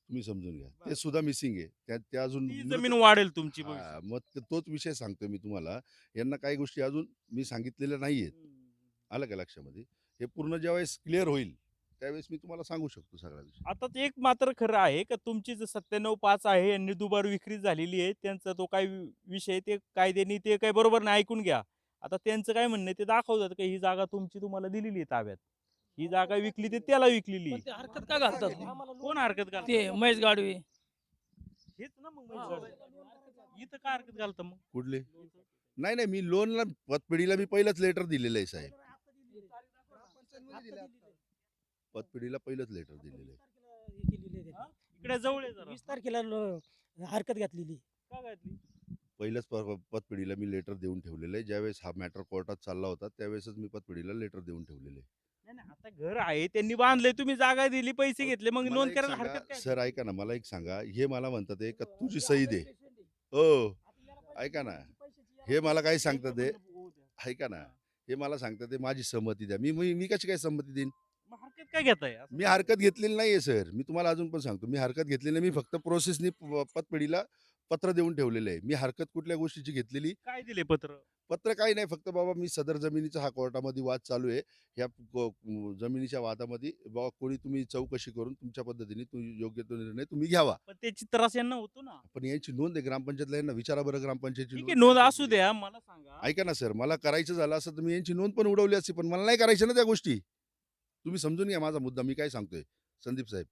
तुम्ही समजून घ्या. ते बरं. सुद्धा मिसिंग आहे. ते अजून ती मृत- जमीन वाढेल तुमची हा, भविष्यात. मग तोच विषय सांगतोय मी तुम्हाला. यांना काही गोष्टी अजून मी सांगितलेल्या नाहीयेत. आलं का लक्षामध्ये? हे पूर्ण ज्यावेळेस क्लिअर होईल त्यावेळेस मी तुम्हाला सांगू शकतो सगळ्या विषय. आता ते एक मात्र खरं आहे का तुमची जे 97.5 आहे यांनी दुबार विक्री झालेली आहे. त्यांचा तो काय विषय आहे ते कायद्याने ते काय बरोबर नाही ऐकून घ्या. आता त्यांचं काय म्हणणं आहे ते दाखवतात का ही जागा तुमची तुम्हाला दिलेली आहे ताब्यात. ही जागा विकली ते त्याला विकलेली पण आहे. ते हरकत का घालतात? कोण हरकत घालतं? ते महेश गाडवे. हेच ना मग इथं काय हरकत घालतं मग? कुठले? नाही नाही मी लोनला पतपिढीला मी पहिलंच लेटर दिलेलं आहे साहेब. पतपिढीला पहिलंच लेटर दिलेलं आहे. इकडे जवळ आहे जरा. 20 तारखेला हरकत घातलेली. का घातली? पहिलंच पतपिढीला मी लेटर देऊन ठेवलेलं आहे. ज्यावेळेस हा मॅटर कोर्टात चालला होता त्यावेळेसच मी पतपिढीला लेटर देऊन ठेवलेलं आहे. नाही नाही, आता घर आहे त्यांनी बांधले तुम्ही जागा दिली पैसे घेतले मग मला नोंद एक करायला सांगा, हरकत काय? सर ऐका ना मला एक सांगा. हे मला म्हणतात आहे का तुझी सही दे. हो ऐका ना. हे मला काय सांगतात ते ऐका ना. हे मला सांगतात ते माझी संमती द्या. मी मी मी कशी काय संमती देईन? मग हरकत काय घेताय असं? मी हरकत घेतलेली नाहीये सर. मी तुम्हाला अजून पण सांगतो मी हरकत घेतलेली नाही. मी फक्त प्रोसेसनी पतपिढीला पत्र देऊन ठेवलेलं आहे. मी हरकत कुठल्या गोष्टीची घेतलेली काय दिले पत्र? पत्र काही नाही. फक्त बाबा मी सदर जमिनीचा हा कोर्टामध्ये वाद चालू आहे. ह्या जमिनीच्या वादामध्ये बाबा कोणी तुम्ही चौकशी करून तुमच्या पद्धतीने योग्य तो निर्णय तुम्ही घ्यावा. पण त्याची त्रास यांना होतो ना. पण यांची नोंद आहे ग्रामपंचायतला. यांना विचारा बरं ग्रामपंचायतची ठीक आहे नोंद असू द्या मला सांगा. ऐका ना सर मला करायचं झालं असं तर मी यांची नोंद पण उडवली असती. पण मला नाही करायचं ना त्या गोष्टी. तुम्ही समजून घ्या माझा मुद्दा. मी काय सांगतोय संदीप साहेब.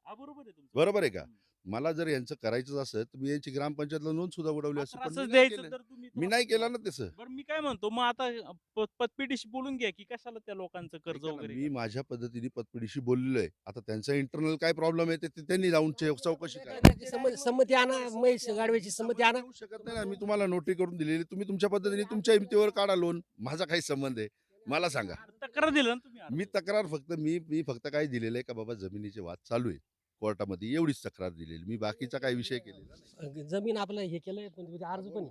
हा, बरोबर आहे तुमचं. बरोबर आहे का? मला जर यांचं करायचं असं तर मी यांची ग्रामपंचायतला नोंद सुद्धा उडवली असती. पण त्रासच मी नाही द्यायचं केलं. तर तुम्ही मी नाही केलं ना तसं. बरं मी काय म्हणतो मग आता पतपेढीशी बोलून घ्या की कशाला त्या लोकांचं कर्ज ऐका ना, वगैरे मी घ्या. माझ्या पद्धतीने पतपिढीशी बोललेलो आहे. आता त्यांचा इंटरनल काय प्रॉब्लेम आहे ते त्यांनी जाऊन चौकशी करा. त्याची संमती आणा, महेश गाडवेची संमती आणा. देऊ शकत नाही ना. मी तुम्हाला नोटरी करून दिलेली. तुम्ही तुमच्या पद्धतीने तुमच्या हिमतीवर काढा लोन. माझा काही संबंध आहे? मला सांगा. तक्रार दिलं ना तुम्ही आता. मी तक्रार फक्त मी फक्त काय दिलेलं आहे का बाबा जमिनीचे वाद चालू आहे कोर्टामध्ये एवढीच तक्रार दिलेली. मी बाकीचा काही विषय केलेला नाही. जमीन आपलं हे केलंय पण तिथे अर्ज पण आहे.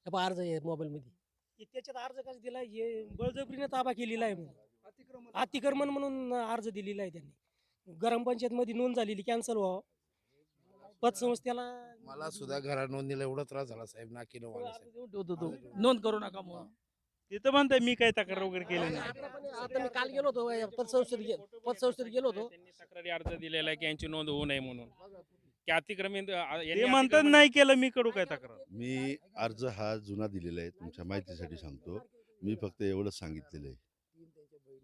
हे पहा, अर्ज आहे मोबाईल मध्ये. त्याच्यात अर्ज कसा दिला हे बळजबरीने ताबा केलेला आहे म्हणून. अतिक्रमण म्हणून अर्ज दिलेला आहे त्यांनी. ग्रामपंचायत मध्ये नोंद झालेली कॅन्सल व्हावं. पतसंस्थेला मला सुद्धा घरा नोंदीला एवढा त्रास झाला साहेब ना की अर्ज देऊन ठेवतो तो. नोंद करू नका म्हणून. ते तर म्हणताय मी काय तक्रार वगैरे केली नाही. आता मी काल गेलो होतो पतसंस्थेत गेलो होतो. त्यांनी तक्रारी अर्ज दिलेला आहे की यांची नोंद होऊ नये म्हणून की अतिक्रमित ते म्हणतात नाही केलं मी करू काय तक्रार. मी अर्ज हा जुना दिलेला आहे तुमच्या माहितीसाठी सांगतो. मी फक्त एवढंच सांगितलेलं आहे.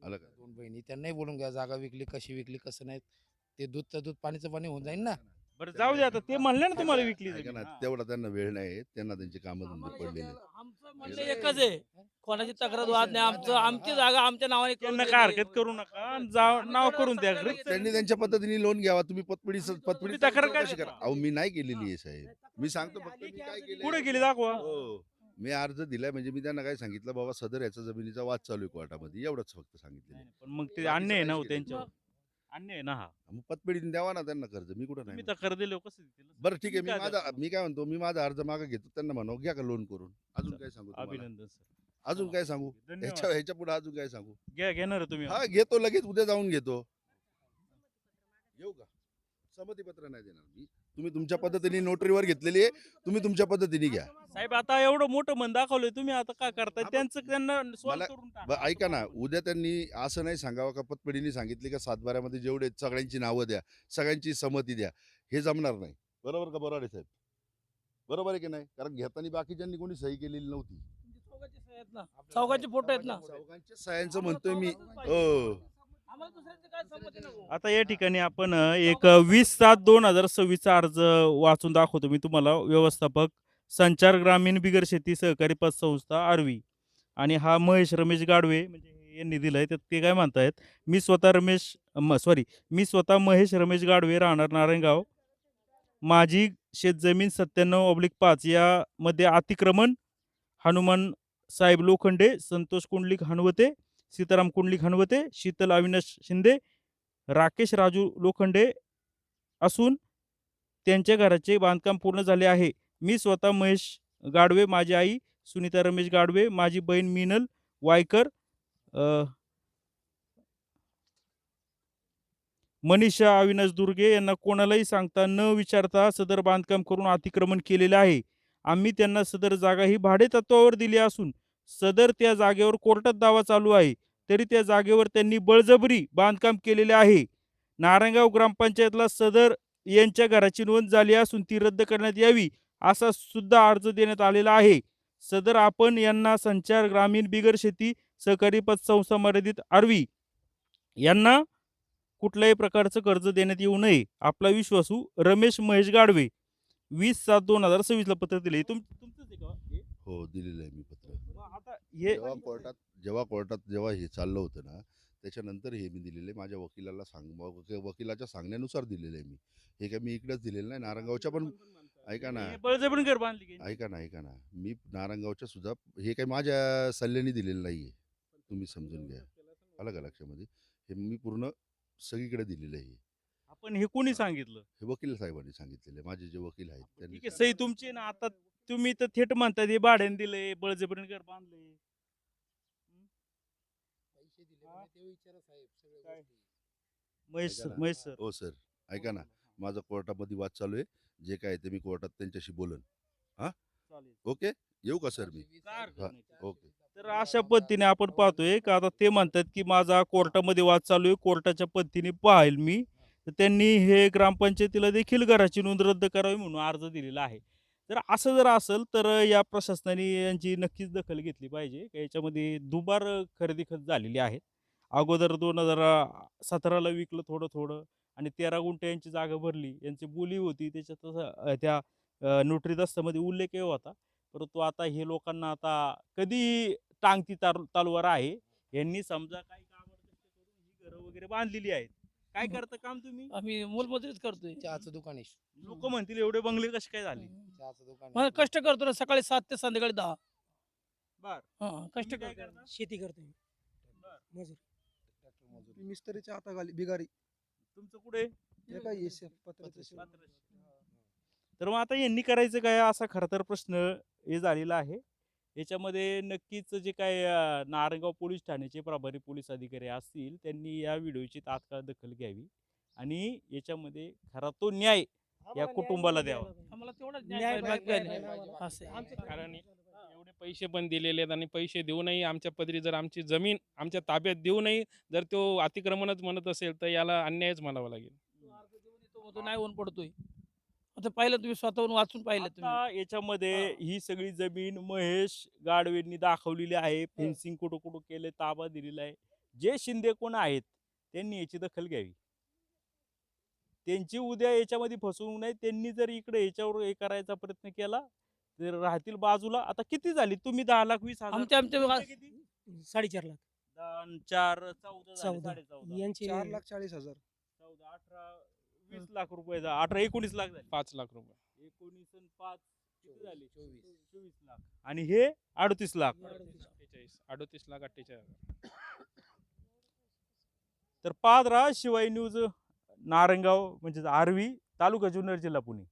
आलं का? 2 बहिणी त्यांनाही बोलून घ्या जागा विकली कशी विकली कसं नाही. ते दूधचं दूध पाणीचं पाणी होऊन जाईल ना. बरं जाऊ दे आता, ते म्हणले ना तुम्हाला विकली ऐका जमीन. ना, हा. तेवढा त्यांना वेळ नाही, त्यांना त्यांची कामं धंदे पडलेले आहेत. आमचं म्हणणं एकच आहे, कोणाची तक्रार वाद नाही, आमची जागा आमच्या नावाने करून त्यांना काय द्यायची. हरकत करू नका, जाव नाव करून द्या. सगळ्याला घेतो. त्यांनी त्यांच्या पद्धतीने लोन घ्यावा, तुम्ही पतपडी तक्रार काय कशी करा. देता? अहो मी नाही केलेली आहे साहेब, मी सांगतो फक्त मी काय केलंय. पुढे गेली दाखवा. हो, मी अर्ज दिलाय, म्हणजे मी त्यांना काय सांगितलं, बाबा सदर याचा जमिनीचा वाद चालू आहे कोर्टामध्ये, एवढंच फक्त सांगितलं. पण मग ते बाकीचं अन्याय आहे ना हो काहीच केलं त्यांच्यावर, अन्याय आहे ना हा. मग पतपेढीने द्यावा ना त्यांना कर्ज, मी कुठं नाही तुम्ही म्हणत. तक्रार दिले कसं देतील? बरं ठीक आहे, मी काय माझा देता? मी काय म्हणतो, मी माझा अर्ज मागे घेतो, त्यांना म्हणावं घ्या का लोन करून. अजून काय सांगू तुम्हाला? अभिनंदन सर. अजून काय सांगू धन्यवाद. ह्याच्या पुढे अजून काय सांगू? घेणार तुम्ही? हा घेतो, लगेच उद्या जाऊन घेतो. येऊ का? संमतीपत्र नाही देणार मी, तुम्ही तुमच्या पद्धतीने नोटरीवर घेतलेली आहे, तुम्ही तुमच्या पद्धतीने घ्या. साहेब आता एवढं मोठं मन दाखवलंय तुम्ही, आता काय करताय? हा, त्यांचं त्यांना solve मला- करून टाका. बरं, ऐका ना, उद्या त्यांनी असं नाही सांगावं का पतपेढीने सांगितले का सातबाऱ्यामध्ये जेवढे आहेत, सगळ्यांची नावं द्या, सगळ्यांची संमती द्या. हे जमणार नाही. बरोबर का? बरोबर आहे साहेब, बरोबर आहे की नाही? कारण घेताना बाकीच्यांनी कोणी सही केलेली नव्हती. चौघांचे सह्या आहेत ना, चौघांचे फोटो आहेत ना. चौघांच्या सह्यांचं म्हणतोय मी. आम्हाला दुसऱ्यांची काय संमती नको. आता या ठिकाणी आपण एक 20/7/2026 अर्ज वाचून दाखवतो मी तुम्हाला. व्यवस्थापक संचार ग्रामीण बिगर शेती सहकारी पतसंस्था आर्वी, आणि हा महेश रमेश गाडवे म्हणजे यांनी दिलाय. तर ते काय म्हणतायत, मी स्वतः महेश रमेश गाडवे, राहणार नारायणगाव. माझी शेतजमीन 97/5 यामध्ये अतिक्रमण हनुमान साहेब लोखंडे, संतोष कुंडलिक हनवते, सीताराम कुंडलिक हनवते, शीतल अविनाश शिंदे, राकेश राजू लोखंडे असून त्यांच्या घराचे बांधकाम पूर्ण झाले आहे. मी स्वतः महेश गाडवे, माझी आई सुनीता रमेश गाडवे, माझी बहीण मिनल वायकर, मनीषा अविनाश दुर्गे यांना कोणालाही सांगता न विचारता सदर बांधकाम करून अतिक्रमण केलेले आहे. आम्ही त्यांना सदर जागा ही भाडे तत्वावर दिली असून सदर त्या जागेवर कोर्टात दावा चालू आहे, तरी त्या जागेवर त्यांनी बळजबरी बांधकाम केलेले आहे. नारायणगाव ग्रामपंचायतला सदर यांच्या घराची नोंद झाली असून ती रद्द करण्यात यावी असा सुद्धा अर्ज देण्यात आलेला आहे. सदर आपण यांना संचार ग्रामीण बिगर शेती सहकारी पतसंस्था मर्यादित आर्वी यांना कुठल्याही प्रकारचं कर्ज देण्यात येऊ नये. आपला विश्वासू रमेश महेश गाडवे. 20/7/2026 पत्र दिले. तुमचंच आहे का हे? हो, दिलेलं आहे मी पत्र. मग आता हे जेव्हा कोर्टात हे चाललं होतं ना, त्याच्यानंतर हे मी दिलेलं आहे. माझ्या वकिलाला वकिलाच्या सांगण्यानुसार दिलेलं आहे मी. हे काय मी इकडेच दिलेलं नाही, नारायणगावच्या पण. ऐका ना, हे बळजबरीने घर बांधली की? ऐका ना, मी नारायणगावच्या सुद्धा हे काही माझ्या सल्ल्याने दिलेलं नाहीये, तुम्ही समजून घ्या. आलं का लक्षामध्ये? हे मी पूर्ण सगळीकडे दिलेलं आहे. आपण हे कोणी सांगितलं? हे वकील साहेबांनी सांगितलेलं आहे. माझे जे वकील आहेत त्यांनी. ठीक आहे, सही तुमची आहे ना. आता तुम्ही तर थेट म्हणताय हे भाड्याने दिले, बळजबरीने घर बांधले. ऐका ना. महेश सर, हो सर, ऐका ना, माझा कोर्टामध्ये वाद चालू आहे. जे काय ते मी कोर्टात त्यांच्याशी बोलन. चालेल. ओके, येऊ का सर मी? काय हरकत हा, नाही. ओके. तर अशा पद्धतीने आपण पाहतोय का आता ते म्हणतात की माझा कोर्टामध्ये वाद चालू आहे, कोर्टाच्या पद्धतीने पाहिल मी. तर त्यांनी हे ग्रामपंचायतीला देखील घराची नोंद रद्द करावी म्हणून अर्ज दिलेला आहे. तर असं जर असेल तर या प्रशासनाने यांची नक्कीच दखल घेतली पाहिजे. याच्यामध्ये दुबार खरेदी खत झालेली आहेत. अगोदर 2017ला विकलं थोडं थोडं, आणि 13 गुंठे यांची जागा भरली. यांची बोली होती त्याच्यात त्या नोटरी दस्तामध्ये उल्लेख होता. परंतु आता हे लोकांना आता कधी टांगती तलवार आहे. यांनी समजा काही कामावर कष्ट करून ही घरं वगैरे बांधलेली आहेत. काय करता काम तुम्ही? आम्ही मोलमजुरीच करतोय. चहाचं दुकान आहे. लोक म्हणतील एवढे बंगले कसे काय झाले? चहाचं दुकान मला आहे. कष्ट करतो ना, सकाळी 7 ते संध्याकाळी 10. बर. कष्ट तुम्ही काय करतो. करता? शेती करतोय मजूर. ट्रॅक्टर मजूर. मी मिस्त्रीच्या हाताखाली बिगारी. तुमचं कुठे? हे काय पत्राचं शेड. तर मग आता यांनी करायचं काय, असा खरा तर प्रश्न हे झालेला आहे. याच्यामध्ये नक्कीच जे काय नारायणगाव पोलीस ठाण्याचे प्रभारी पोलीस अधिकारी असतील त्यांनी या व्हिडिओची तात्काळ दखल घ्यावी आणि याच्यामध्ये खरा तो न्याय या कुटुंबाला द्यावा. आम्हाला तेवढा न्याय न्याय पाहिजे, बाकी काही न्याय नाही. पाहिजे. असं आहे. कारण एवढे पैसे पण दिलेले आहेत आणि पैसे देऊनही आमच्या पदरी जर आमची जमीन आमच्या ताब्यात देऊनही जर तो अतिक्रमणच म्हणत असेल तर याला अन्यायच म्हणावा लागेल. तो नाही ऊन पडतोय. आता पाहिलं तुम्ही, स्वतःहून वाचून पाहिलं तुम्ही. आता याच्यामध्ये ही सगळी जमीन महेश गाडवेंनी दाखवलेली आहे. फेन्सिंग कुठं कुठं केले, ताबा दिलेला आहे. जे शिंदे कोण आहेत त्यांनी याची दखल घ्यावी. त्यांची उद्या याच्यामध्ये फसवणूक नाही. त्यांनी जर इकडे याच्यावर हे करायचा प्रयत्न केला तर राहतील बाजूला. आता किती झाली तुम्ही 10,20,000 आमच्या तुमचे किती? 4.5 लाख 10 4 14 झाले, 14 14.5 यांचे 4,40,000 14 18 20 लाख रुपये 18 19 लाख झाले. 5 लाख रुपये 19 आणि 5 किती झाले? 24 लाख. आणि हे 38 लाख. 38 लाख 48,000. तर पाहत राहा शिवाय न्यूज, नारायणगाव म्हणजे आर्वी, तालुका जुन्नर, जिल्हा पुणे.